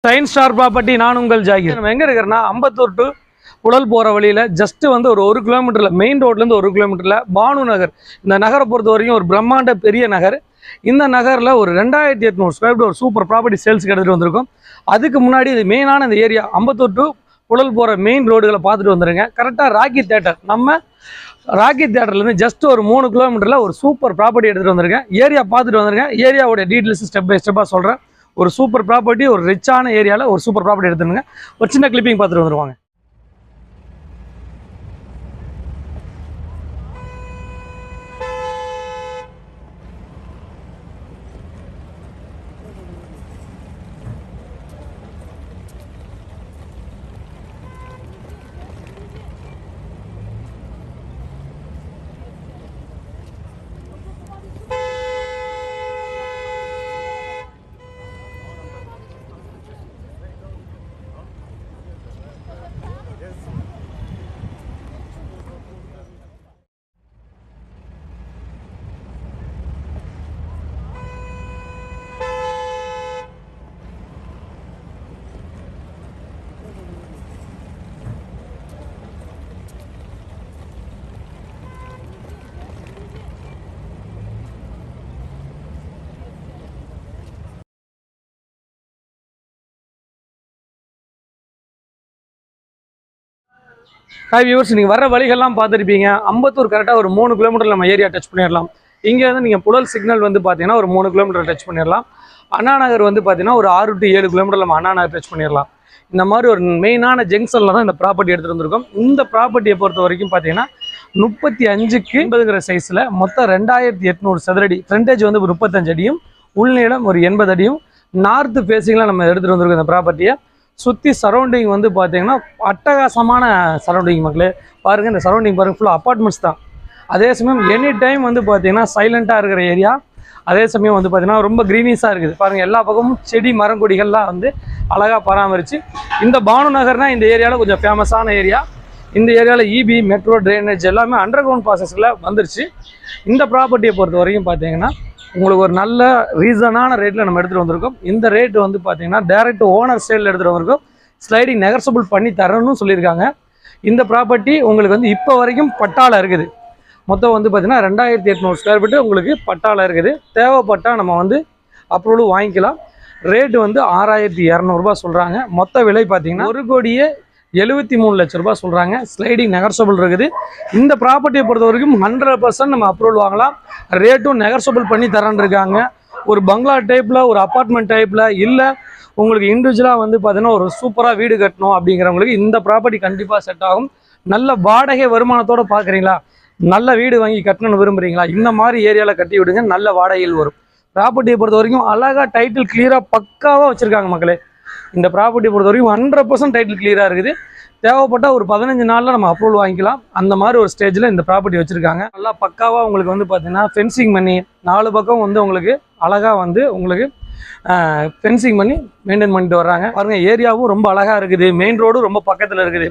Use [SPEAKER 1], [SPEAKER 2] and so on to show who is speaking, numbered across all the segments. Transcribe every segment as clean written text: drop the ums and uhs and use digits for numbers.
[SPEAKER 1] Sign star property நான் உங்கள் ஜாகிர். நம்ம எங்கே இருக்கிறோன்னா அம்பத்தூர் டு புழல் போகிற வழியில் ஜஸ்ட்டு வந்து ஒரு கிலோமீட்டரில் மெயின் ரோட்லேருந்து 1 கிலோமீட்டரில் பானு நகர். இந்த நகரை பொறுத்த வரைக்கும் ஒரு பிரம்மாண்ட பெரிய நகர். இந்த நகரில் ஒரு 2800 ஸ்கொயர் ஃபீட் ஒரு சூப்பர் ப்ராப்பர்ட்டி சேல்ஸுக்கு எடுத்துகிட்டு வந்திருக்கோம். அதுக்கு முன்னாடி இது மெயினான இந்த ஏரியா அம்பத்தூர் டு புழல் போகிற மெயின் ரோடுகளை பார்த்துட்டு வந்துடுங்க. கரெக்டாக ராக்கி தேட்டர், நம்ம ராக்கி தேட்டர்லேருந்து ஜஸ்ட் ஒரு 3 கிலோமீட்டரில் ஒரு சூப்பர் ப்ராப்பர்ட்டி எடுத்துகிட்டு வந்திருக்கேன். ஏரியா பார்த்துட்டு வந்துருக்கேன். ஏரியாவோட டீட்டெயில்ஸ் ஸ்டெப் பை ஸ்டெப்பாக சொல்கிறேன். ஒரு சூப்பர் ப்ராப்பர்ட்டி, ஒரு ரிச்சான ஏரியாவில் ஒரு சூப்பர் ப்ராப்பர்ட்டி எடுத்துருங்க. ஒரு சின்ன கிளிப்பிங் பார்த்துட்டு வந்துருவாங்க. ஹாய் வியூவர்ஸ், நீங்கள் வர வழிகள்லாம் பார்த்துருப்பீங்க. அம்பத்தூர் கரெக்டாக ஒரு 3 கிலோமீட்டர் நம்ம ஏரியா டச் பண்ணிடலாம். இங்கேருந்து நீங்கள் புழல் சிக்னல் வந்து பார்த்தீங்கன்னா ஒரு 3 கிலோமீட்டர் டச் பண்ணிடலாம். அண்ணா நகர் வந்து பார்த்தீங்கன்னா ஒரு 6 to 7 கிலோமீட்டர் நம்ம அண்ணா நகர் டச் பண்ணிடலாம். இந்த மாதிரி ஒரு மெயினான ஜங்ஷனில் தான் இந்த ப்ராப்பர்ட்டி எடுத்துகிட்டு வந்திருக்கோம். இந்த ப்ராப்பர்ட்டியை பொறுத்த வரைக்கும் பார்த்தீங்கன்னா 35க்கு 80 சைஸில் மொத்தம் 2800 சதுரடி. ஃப்ரண்டேஜ் வந்து 35 அடியும், உள்நீளம் ஒரு 80 அடியும், நார்த்து ஃபேஸிங்கில் நம்ம எடுத்துகிட்டு வந்திருக்கோம். இந்த ப்ராப்பர்ட்டியை சுற்றி சரௌண்டிங் வந்து பார்த்தீங்கன்னா அட்டகாசமான சரௌண்டிங் மக்களே. பாருங்கள், இந்த சரௌண்டிங் பாருங்கள், ஃபுல்லாக அப்பார்ட்மெண்ட்ஸ் தான். அதே சமயம் எனி டைம் வந்து பார்த்தீங்கன்னா சைலண்ட்டாக இருக்கிற ஏரியா. அதே சமயம் வந்து பார்த்தீங்கன்னா ரொம்ப க்ரீனிஸாக இருக்குது. பாருங்கள், எல்லா பக்கமும் செடி மரங்கொடிகள்லாம் வந்து அழகாக பராமரித்து. இந்த பானு நகர்னால் இந்த ஏரியாவில் கொஞ்சம் ஃபேமஸான ஏரியா. இந்த ஏரியாவில் இபி, மெட்ரோ, ட்ரைனேஜ் எல்லாமே அண்டர் கிரவுண்ட் ப்ராசஸில் வந்துருச்சு. இந்த ப்ராப்பர்ட்டியை பொறுத்த வரைக்கும் பார்த்தீங்கன்னா உங்களுக்கு ஒரு நல்ல ரீசனான ரேட்டில் நம்ம எடுத்துகிட்டு வந்திருக்கோம். இந்த ரேட்டு வந்து பார்த்தீங்கன்னா டைரக்ட் ஓனர் சேலில் எடுத்துகிட்டு வந்திருக்கோம். ஸ்லைடிங் நெகர்சபிள் பண்ணி தரணும்னு சொல்லியிருக்காங்க. இந்த ப்ராப்பர்ட்டி உங்களுக்கு வந்து இப்போ வரைக்கும் பட்டாவில் இருக்குது. மொத்தம் வந்து பார்த்தீங்கன்னா 2800 ஸ்கொயர் ஃபீட்டு உங்களுக்கு பட்டாவில் இருக்குது. தேவைப்பட்டால் நம்ம வந்து அப்ரூவலும் வாங்கிக்கலாம். ரேட்டு வந்து 6200 ரூபா சொல்கிறாங்க. மொத்த விலை பார்த்தீங்கன்னா 1,73 லட்ச ரூபா சொல்கிறாங்க. ஸ்லைடிங் நெகர்சபிள் இருக்குது. இந்த ப்ராப்பர்ட்டியை பொறுத்த வரைக்கும் 100% நம்ம அப்ரூவல் வாங்கலாம். ரேட்டும் நெகர்சபிள் பண்ணி தரேன்னு இருக்காங்க. ஒரு பங்களா டைப்பில், ஒரு அப்பார்ட்மெண்ட் டைப்பில், இல்லை உங்களுக்கு இண்டிவிஜுவலாக வந்து பார்த்தீங்கன்னா ஒரு சூப்பராக வீடு கட்டணும் அப்படிங்கிறவங்களுக்கு இந்த ப்ராப்பர்ட்டி கண்டிப்பாக செட் ஆகும். நல்ல வாடகை வருமானத்தோடு பார்க்குறீங்களா, நல்ல வீடு வாங்கி கட்டணும்னு விரும்புகிறீங்களா, இந்த மாதிரி ஏரியாவில் கட்டி விடுங்க. நல்ல வாடகையில் வரும். ப்ராப்பர்ட்டியை பொறுத்த வரைக்கும் அழகாக டைட்டில் கிளியராக பக்காவாக வச்சுருக்காங்க மக்களே. இந்த ப்ராப்பர்ட்டியை பொறுத்த வரைக்கும் 100% டைட்டில் கிளியராக இருக்குது. தேவைப்பட்டால் ஒரு 15 நாளில் நம்ம அப்ரூவல் வாங்கிக்கலாம். அந்த மாதிரி ஒரு ஸ்டேஜில் இந்த ப்ராப்பர்ட்டி வச்சுருக்காங்க. நல்லா பக்காவாக உங்களுக்கு வந்து பார்த்தீங்கன்னா ஃபென்சிங் பண்ணி 4 பக்கம் வந்து உங்களுக்கு அழகாக வந்து உங்களுக்கு ஃபென்சிங் பண்ணி மெயின்டைன் பண்ணிட்டு வர்றாங்க. பாருங்கள், ஏரியாவும் ரொம்ப அழகாக இருக்குது. மெயின் ரோடும் ரொம்ப பக்கத்தில் இருக்குது.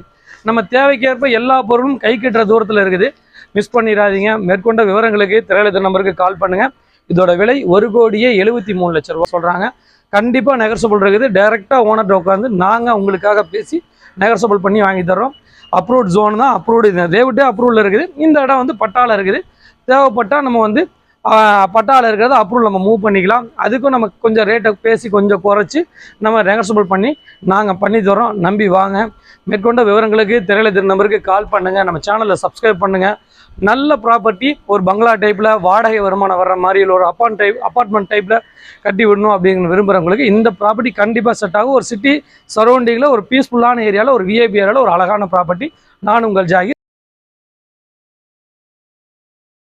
[SPEAKER 1] நம்ம தேவைக்கேற்ப எல்லா பொருளும் கை கட்டுற தூரத்தில் இருக்குது. மிஸ் பண்ணிடாதீங்க. மேற்கொண்ட விவரங்களுக்கு திரையில நம்பருக்கு கால் பண்ணுங்கள். இதோட விலை 1,73 லட்ச ரூபா சொல்கிறாங்க. கண்டிப்பாக நெகர்சபிள் இருக்குது. டைரெக்டாக ஓனர்கிட்ட உட்காந்து நாங்கள் உங்களுக்காக பேசி நெகர்சபிள் பண்ணி வாங்கி தர்றோம். அப்ரூவ்ட் ஜோன் தான். அப்ரூவ்டு ரேவிட்டே அப்ரூவலில் இருக்குது. இந்த இடம் வந்து பட்டாவில் இருக்குது. தேவைப்பட்டால் நம்ம வந்து பட்டாவில் இருக்கிறத அப்ரூவல் நம்ம மூவ் பண்ணிக்கலாம். அதுக்கும் நம்ம கொஞ்சம் ரேட்டை பேசி கொஞ்சம் குறைச்சி நம்ம நெகர்சபிள் பண்ணி நாங்கள் பண்ணி தரோம். நம்பி வாங்க. மேற்கொண்ட விவரங்களுக்கு திரையில நம்பருக்கு கால் பண்ணுங்கள். நம்ம சேனலில் சப்ஸ்கிரைப் பண்ணுங்கள். நல்ல ப்ராப்பர்ட்டி, ஒரு பங்களா டைப்பில் வாடகை வருமானம் வர்ற மாதிரி இல்லை ஒரு அப்பார்ட்மெண்ட் டைப்பில் கட்டி விடணும் அப்படின்னு விரும்புகிறவங்களுக்கு இந்த ப்ராப்பர்ட்டி கண்டிப்பாக செட் ஆகும். ஒரு சிட்டி சரௌண்டிங்கில் ஒரு பீஸ்ஃபுல்லான ஏரியாவில் ஒரு விஐபி ஏரியாவில் ஒரு அழகான ப்ராப்பர்ட்டி. நான் உங்கள் ஜாகிர்.